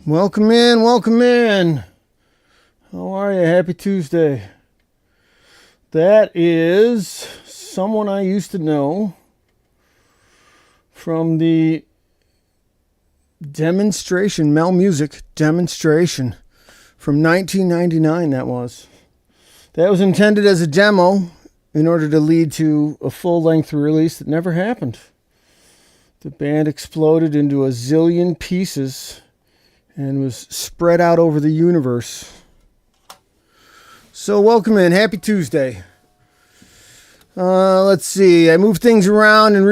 Welcome in, welcome in. How are you? Happy Tuesday. That is someone I used to know from the demonstration, MeL Muzic demonstration from 1999, that was. That was intended as a demo in order to lead to a full-length release that never happened. The band exploded into a zillion pieces and was spread out over the universe. So welcome in. Happy Tuesday. Let's see. I moved things around and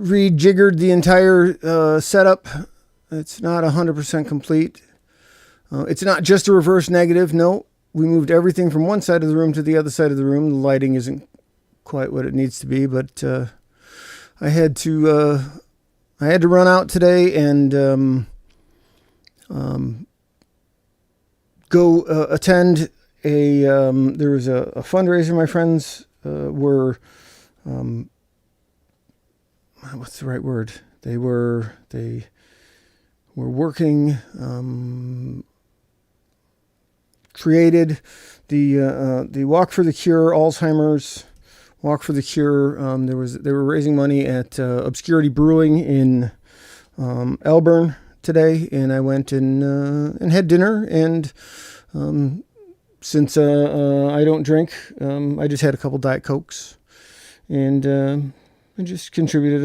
rejiggered the entire setup. It's not 100% complete. It's not just a reverse negative. No, we moved everything from one side of the room to the other side of the room. The lighting isn't quite what it needs to be, but I had to run out today and go attend there was a fundraiser. My friends were, what's the right word? They were working, created the Walk for the Cure, Alzheimer's Walk for the Cure. They were raising money at Obscurity Brewing in Elburn today, and I went and had dinner. And since I don't drink, I just had a couple Diet Cokes, and I just contributed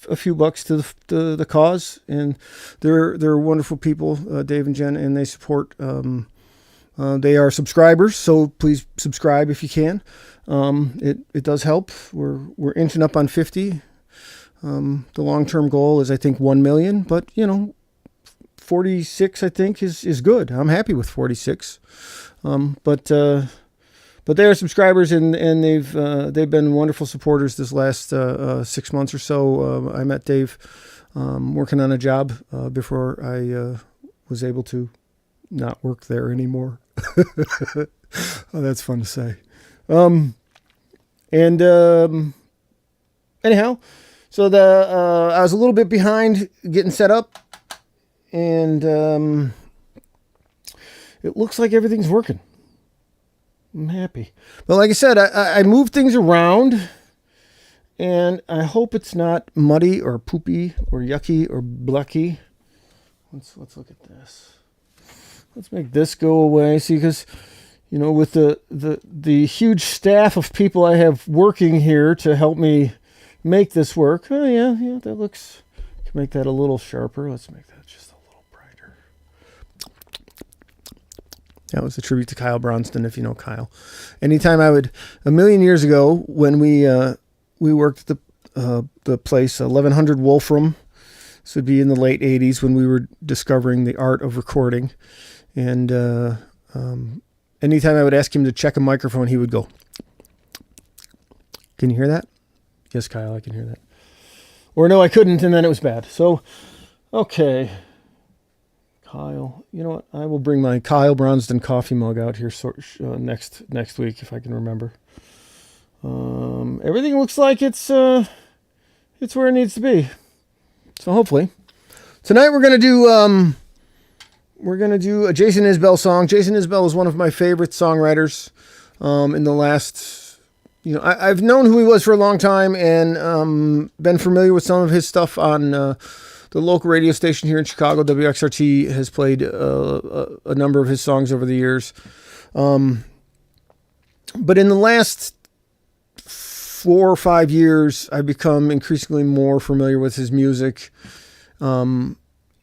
a few bucks to the cause. And they're wonderful people, Dave and Jen, and they support. They are subscribers, so please subscribe if you can. It does help. We're inching up on 50. The long-term goal is, I think, 1 million, but 46, I think, is good. I'm happy with 46. But they are subscribers, and they've been wonderful supporters this last 6 months or so. I met Dave working on a job before I was able to not work there anymore. Oh, that's fun to say. Anyhow, so I was a little bit behind getting set up, and it looks like everything's working. I'm happy. But like I said, I moved things around, and I hope it's not muddy or poopy or yucky or blucky. Let's look at this. Let's make this go away. See, because with the huge staff of people I have working here to help me make this work. Oh yeah, that looks. Can make that a little sharper. Let's make that just a little brighter. That was a tribute to Kyle Bronston, if you know Kyle. Anytime a million years ago when we worked at the place 1100 Wolfram. This would be in the late 80s when we were discovering the art of recording. And anytime I would ask him to check a microphone, he would go. Can you hear that? Yes, Kyle, I can hear that. Or no, I couldn't, and then it was bad. So, okay. Kyle, you know what? I will bring my Kyle Bronston coffee mug out here next week if I can remember. Everything looks like it's where it needs to be. So hopefully. Tonight we're gonna do a Jason Isbell song. Jason Isbell is one of my favorite songwriters in the last, I've known who he was for a long time, and been familiar with some of his stuff on the local radio station here in Chicago. WXRT has played a number of his songs over the years. But in the last 4 or 5 years, I've become increasingly more familiar with his music,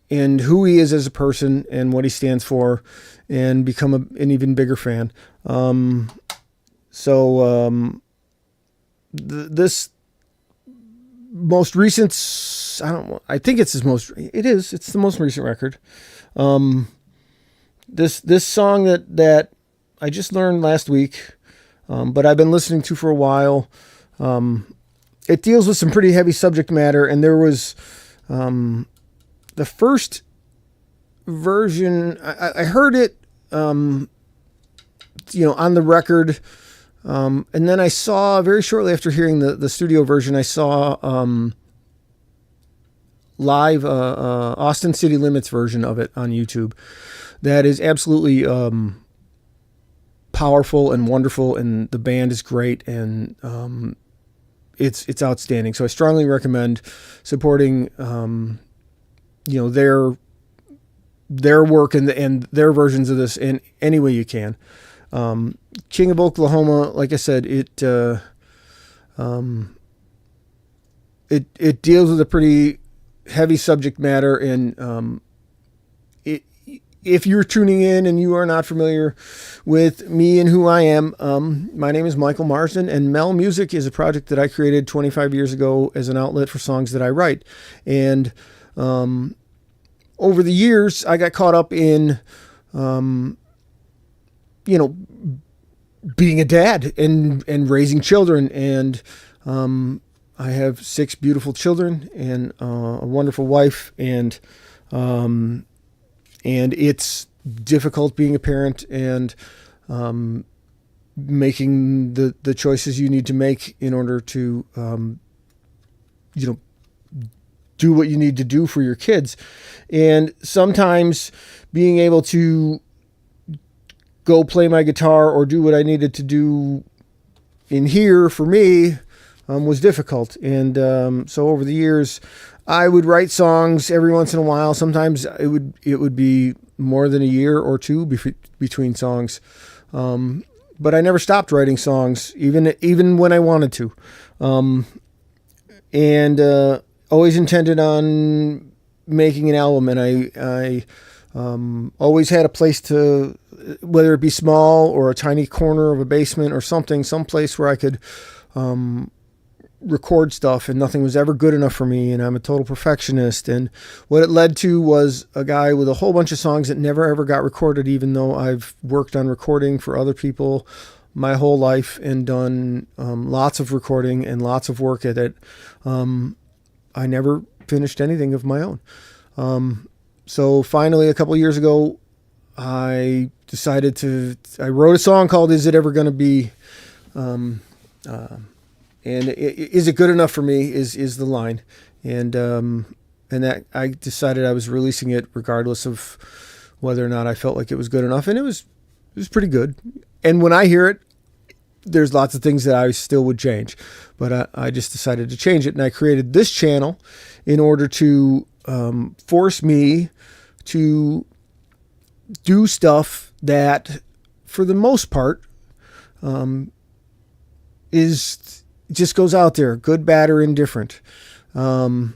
and who he is as a person and what he stands for, and become an even bigger fan. This most recent, it's the most recent record. This song that I just learned last week, but I've been listening to for a while. It deals with some pretty heavy subject matter, and there was the first version. I heard it, on the record, and then I saw very shortly after hearing the studio version, I saw live Austin City Limits version of it on YouTube. That is absolutely powerful and wonderful, and the band is great, and it's outstanding. So I strongly recommend supporting their work and their versions of this in any way you can. King of Oklahoma, like I said, it deals with a pretty heavy subject matter, and if you're tuning in and you are not familiar with me and who I am, my name is Michael Marsden, and MeL Muzic is a project that I created 25 years ago as an outlet for songs that I write. And over the years, I got caught up in, being a dad and raising children. And I have 6 beautiful children and a wonderful wife, and and it's difficult being a parent and making the choices you need to make in order to do what you need to do for your kids. And sometimes being able to go play my guitar or do what I needed to do in here for me was difficult. And so over the years, I would write songs every once in a while. Sometimes it would be more than a year or two between songs. But I never stopped writing songs, even when I wanted to. And always intended on making an album. And I always had a place to, whether it be small or a tiny corner of a basement or something, someplace where I could record stuff, and nothing was ever good enough for me, and I'm a total perfectionist. And what it led to was a guy with a whole bunch of songs that never ever got recorded, even though I've worked on recording for other people my whole life and done lots of recording and lots of work at it. I never finished anything of my own. So finally, a couple of years ago, I decided I wrote a song called "Is It Ever Gonna Be?" And is it good enough for me is the line. And that I decided I was releasing it regardless of whether or not I felt like it was good enough. And it was pretty good. And when I hear it, there's lots of things that I still would change, but I just decided to change it. And I created this channel in order to force me to do stuff that, for the most part, just goes out there, good, bad, or indifferent. I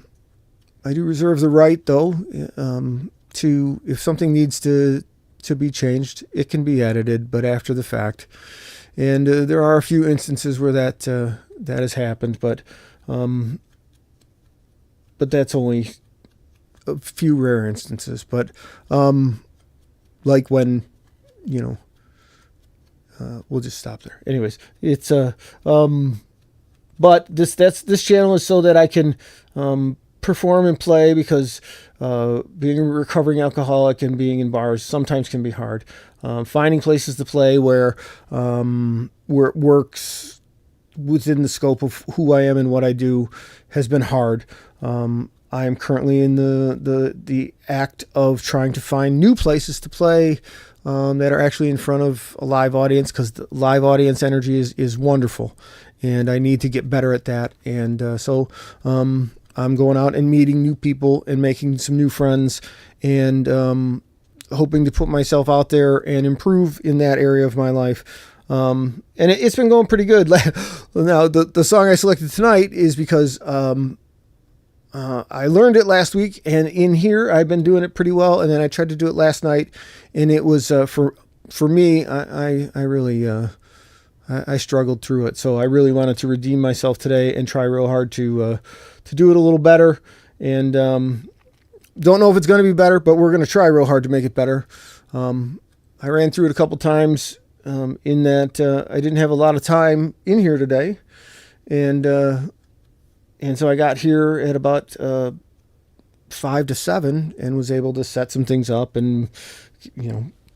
do reserve the right, though, to, if something needs to be changed, it can be edited, but after the fact. And there are a few instances where that has happened, but that's only a few rare instances. But like when, we'll just stop there. Anyways, it's but this channel is so that I can perform and play, because being a recovering alcoholic and being in bars sometimes can be hard. Finding places to play where it works within the scope of who I am and what I do has been hard. I am currently in the act of trying to find new places to play that are actually in front of a live audience, because the live audience energy is wonderful, and I need to get better at that. And so I'm going out and meeting new people and making some new friends, and hoping to put myself out there and improve in that area of my life. And it's been going pretty good. Now, the song I selected tonight is because I learned it last week, and in here I've been doing it pretty well. And then I tried to do it last night, and it was for me. I really I struggled through it, so I really wanted to redeem myself today and try real hard to do it a little better. And don't know if it's going to be better, but we're going to try real hard to make it better. I ran through it a couple times in that I didn't have a lot of time in here today, and so I got here at about 5 to 7 and was able to set some things up and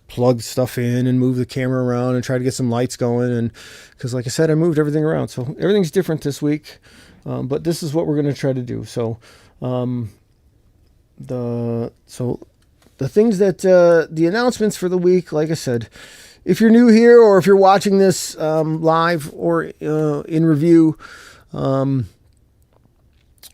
plug stuff in and move the camera around and try to get some lights going. And because, like I said, I moved everything around, so everything's different this week. But this is what we're going to try to do. So the things that the announcements for the week, like I said, if you're new here or if you're watching this live or in review,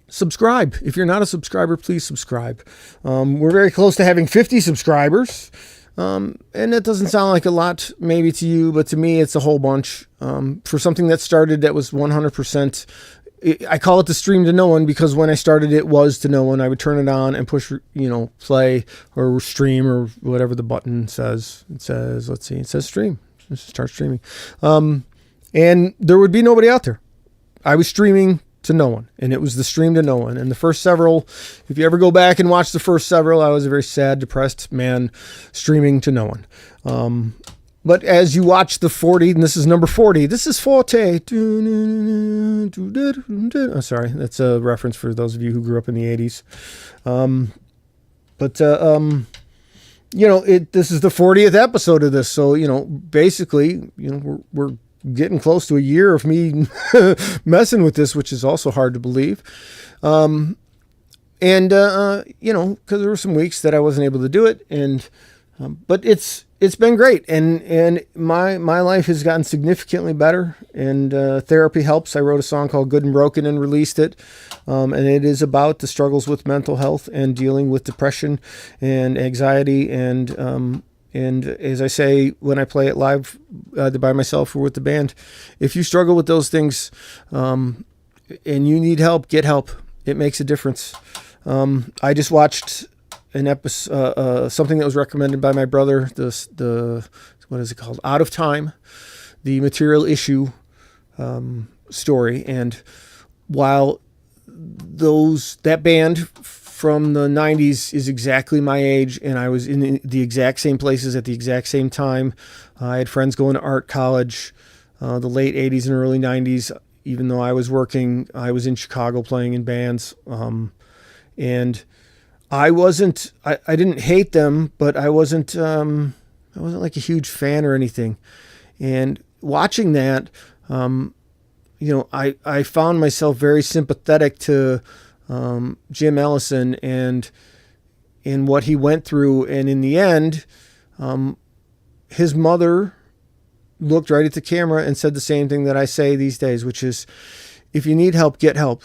subscribe. If you're not a subscriber, please subscribe. We're very close to having 50 subscribers. And that doesn't sound like a lot maybe to you, but to me it's a whole bunch. For something that started that was 100%, I call it the stream to no one, because when I started it was to no one. I would turn it on and push, play or stream or whatever the button says. It says, let's see, it says stream. Let's start streaming. And there would be nobody out there. I was streaming to no one, and it was the stream to no one. And the first several, if you ever go back and watch the first several, I was a very sad, depressed man streaming to no one. But as you watch the 40, and this is number 40, this is Forte. Oh, sorry, that's a reference for those of you who grew up in the 80s. this is the 40th episode of this. So, basically, we're getting close to a year of me messing with this, which is also hard to believe. And, because there were some weeks that I wasn't able to do it, and but it's been great, and my life has gotten significantly better, and therapy helps. I wrote a song called Good and Broken and released it, and it is about the struggles with mental health and dealing with depression and anxiety, and as I say when I play it live, either by myself or with the band, if you struggle with those things and you need help, get help. It makes a difference. I just watched an episode, something that was recommended by my brother. What is it called? Out of Time, the Material Issue story. And while that band from the 90s is exactly my age, and I was in the exact same places at the exact same time, I had friends going to art college, the late 80s and early 90s. Even though I was working, I was in Chicago playing in bands, and I didn't hate them, but I wasn't like a huge fan or anything. And watching that, I found myself very sympathetic to Jim Ellison and in what he went through. And in the end, his mother looked right at the camera and said the same thing that I say these days, which is, if you need help, get help,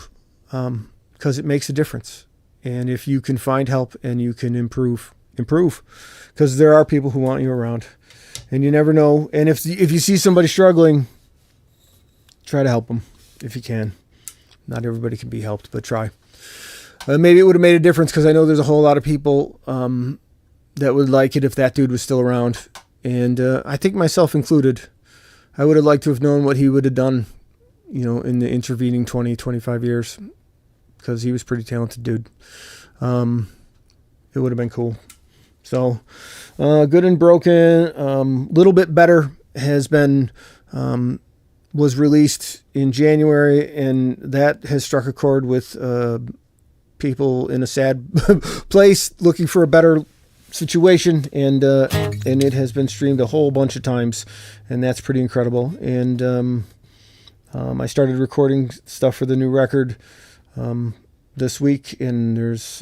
because it makes a difference. And if you can find help and you can improve, because there are people who want you around, and you never know. And if you see somebody struggling, try to help them if you can. Not everybody can be helped, but try. Maybe it would have made a difference, because I know there's a whole lot of people that would like it if that dude was still around. And I think myself included. I would have liked to have known what he would have done, in the intervening 20, 25 years, because he was a pretty talented dude. It would have been cool. So, Good and Broken, Little Bit Better was released in January, and that has struck a chord with people in a sad place looking for a better situation, and it has been streamed a whole bunch of times, and that's pretty incredible. And I started recording stuff for the new record this week, and there's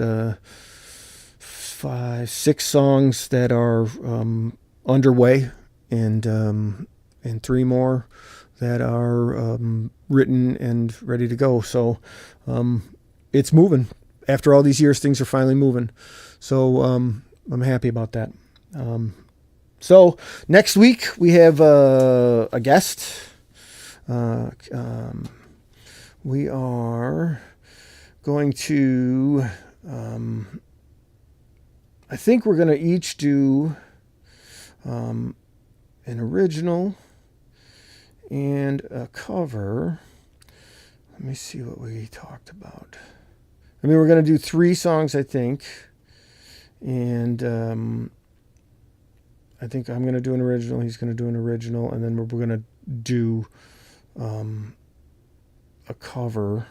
5-6 songs that are underway, and 3 more that are written and ready to go. So it's moving. After all these years, things are finally moving. So I'm happy about that. So next week we have a guest. We are going to, I think we're going to each do an original and a cover. Let me see what we talked about. We're going to do 3 songs, I think. And I think I'm going to do an original. He's going to do an original. And then we're going to do a cover.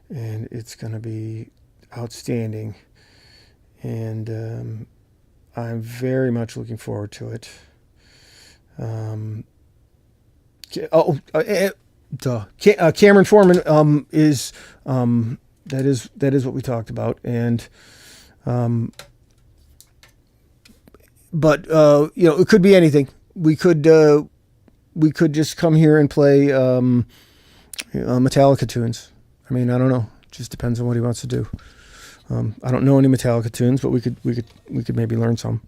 And it's going to be outstanding. And I'm very much looking forward to it. Cameron Foreman is that is what we talked about, and but it could be anything. We could just come here and play Metallica tunes. I don't know. It just depends on what he wants to do. I don't know any Metallica tunes, but we could maybe learn some.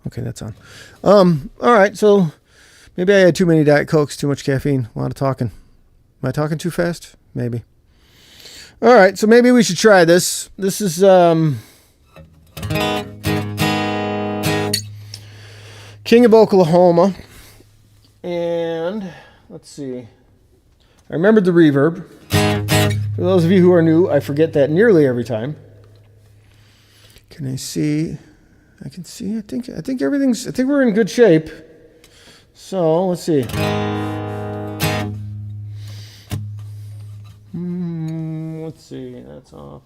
Okay, that's on. All right, so maybe I had too many Diet Cokes, too much caffeine, a lot of talking. Am I talking too fast? Maybe. All right, so maybe we should try this. This is King of Oklahoma. And let's see. I remembered the reverb. For those of you who are new, I forget that nearly every time. Can I see? I can see. I think everything's. I think we're in good shape. So let's see. Let's see. That's off.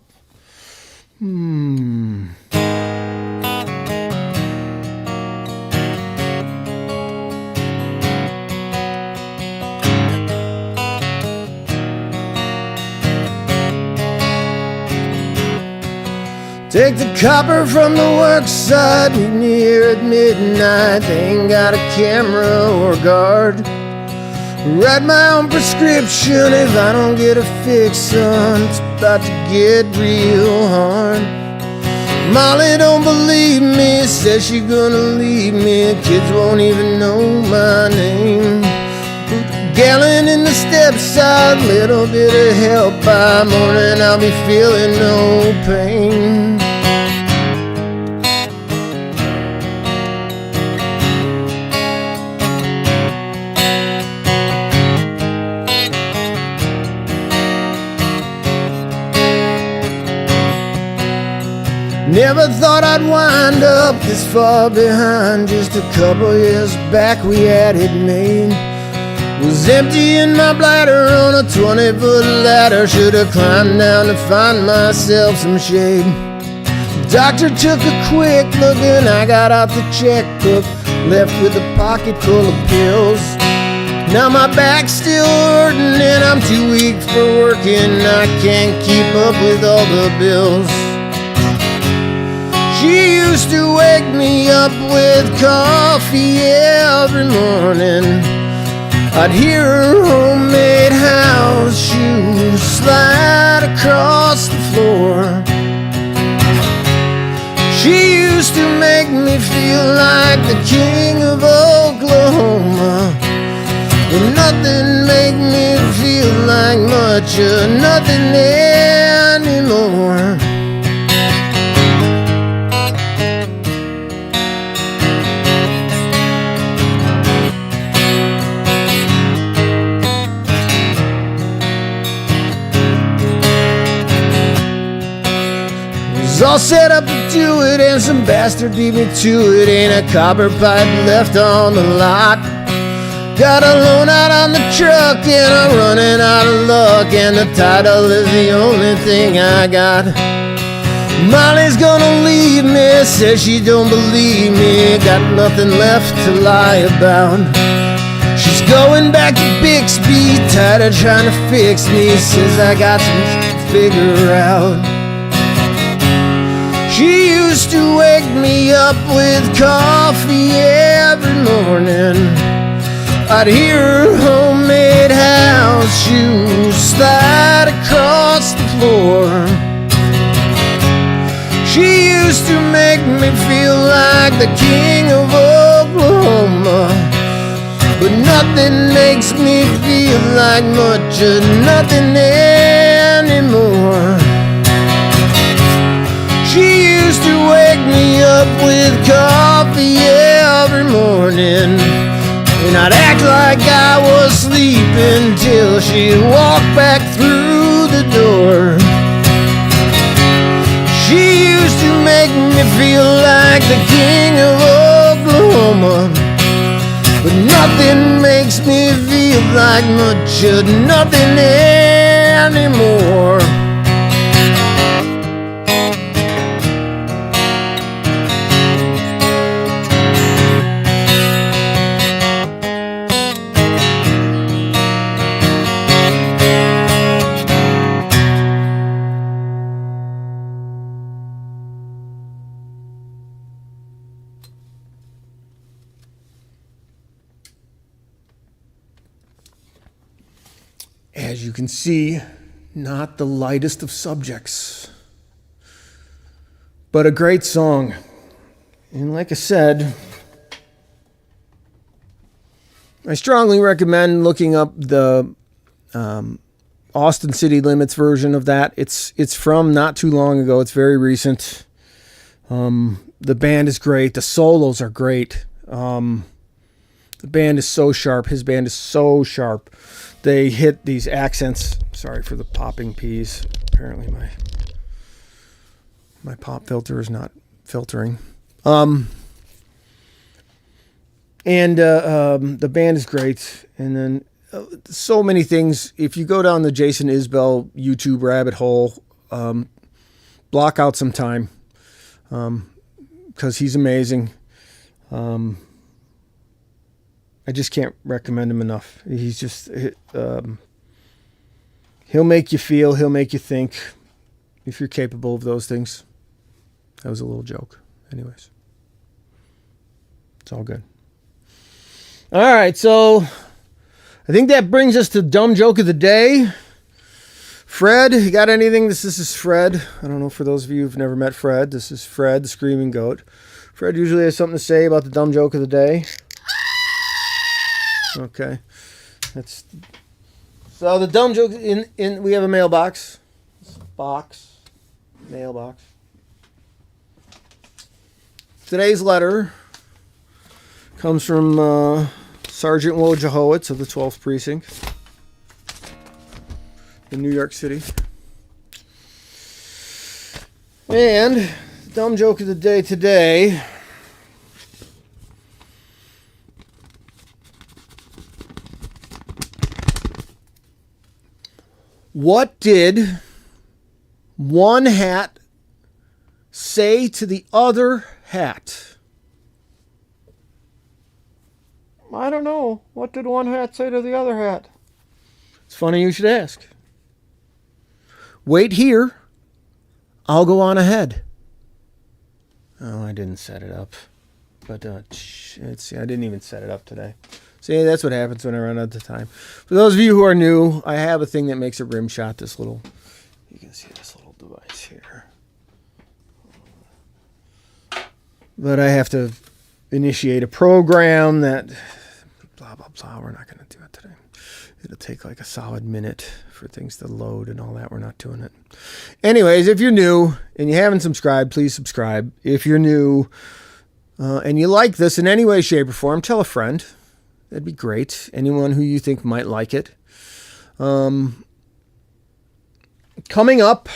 Take the copper from the work site, meet me here at midnight. They ain't got a camera or guard. Write my own prescription if I don't get a fix, son. It's about to get real hard. Molly don't believe me, says she gonna leave me. Kids won't even know my name. Gallon in the step side, little bit of help by morning. I'll be feeling no pain. Never thought I'd wind up this far behind. Just a couple years back we had it made. Was emptying my bladder on a 20-foot ladder. Should've climbed down to find myself some shade. Doctor took a quick look and I got out the checkbook, left with a pocket full of pills. Now my back's still hurting and I'm too weak for working. I can't keep up with all the bills. She used to wake me up with coffee every morning. I'd hear her homemade house shoes slide across the floor. She used to make me feel like the king of Oklahoma. But nothing make me feel like much of nothing anymore. Was all set up to do it and some bastard beat me to it. Ain't a copper pipe left on the lot. Got a loan out on the truck and I'm running out of luck, and the title is the only thing I got. Molly's gonna leave me, says she don't believe me. Got nothing left to lie about. She's going back to Bixby, tired of trying to fix me. Says I got some shit to figure out. She used to wake me up with coffee every morning. I'd hear her homemade house shoes slide across the floor. She used to make me feel like the king of Oklahoma. But nothing makes me feel like much of nothing anymore. She used to wake me up with coffee every morning, and I'd act like I was sleeping till she walked back through the door. She used to make me feel like the king of Oklahoma. But nothing makes me feel like much of nothing anymore. As you can see, not the lightest of subjects, but a great song. And like I said, I strongly recommend looking up the Austin City Limits version of that. It's from not too long ago. It's very recent. The band is great. The solos are great. The band is so sharp. His band is so sharp. They hit these accents. Sorry for the popping peas. Apparently my pop filter is not filtering. The band is great. And then so many things. If you go down the Jason Isbell YouTube rabbit hole, block out some time, because he's amazing. I just can't recommend him enough. He's just, he'll make you feel, he'll make you think, if you're capable of those things. That was a little joke. Anyways, it's all good. All right, so I think that brings us to dumb joke of the day. Fred, you got anything? This is Fred. I don't know, for those of you who've never met Fred, this is Fred, the screaming goat. Fred usually has something to say about the dumb joke of the day. Okay. So the dumb joke, in we have a mailbox. Mailbox. Today's letter comes from Sergeant Wojciechowicz of the 12th Precinct in New York City. And dumb joke of the day today. What did one hat say to the other hat? I don't know. What did one hat say to the other hat? It's funny you should ask. Wait here. I'll go on ahead. Oh, I didn't set it up. But I didn't even set it up today. See, that's what happens when I run out of time. For those of you who are new, I have a thing that makes a rim shot. You can see this little device here. But I have to initiate a program that blah, blah, blah. We're not going to do it today. It'll take like a solid minute for things to load and all that. We're not doing it. Anyways, if you're new and you haven't subscribed, please subscribe. If you're new and you like this in any way, shape, or form, tell a friend. That'd be great. Anyone who you think might like it. Coming up,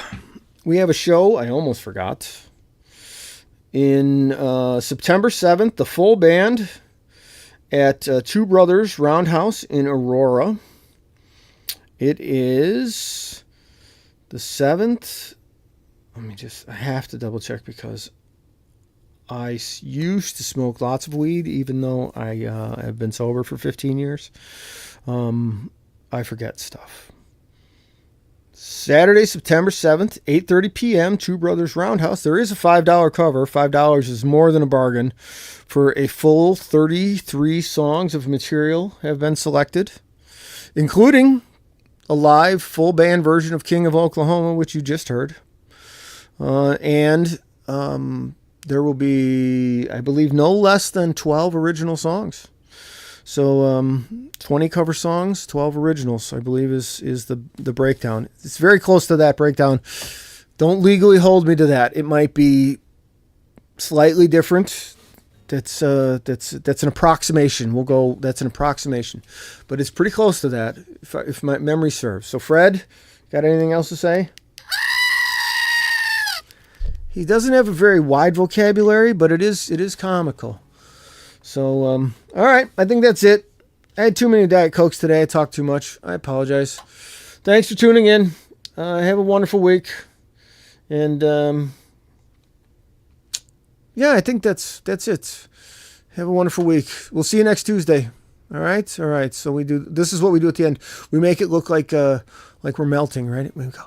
we have a show. I almost forgot. In September 7th, the full band at Two Brothers Roundhouse in Aurora. It is the 7th. I have to double check because I used to smoke lots of weed, even though I have been sober for 15 years. I forget stuff. Saturday, September 7th, 8:30 p.m., Two Brothers Roundhouse. There is a $5 cover. $5 is more than a bargain for a full 33 songs of material have been selected, including a live full band version of King of Oklahoma, which you just heard. There will be, I believe, no less than 12 original songs. So 20 cover songs, 12 originals, I believe is the breakdown. It's very close to that breakdown. Don't legally hold me to that. It might be slightly different. That's an approximation. That's an approximation. But it's pretty close to that, if my memory serves. So Fred, got anything else to say? He doesn't have a very wide vocabulary, but it is comical. So, all right, I think that's it. I had too many Diet Cokes today. I talked too much. I apologize. Thanks for tuning in. Have a wonderful week. And, yeah, I think that's it. Have a wonderful week. We'll see you next Tuesday. All right? All right. So this is what we do at the end. We make it look like we're melting, right? We go.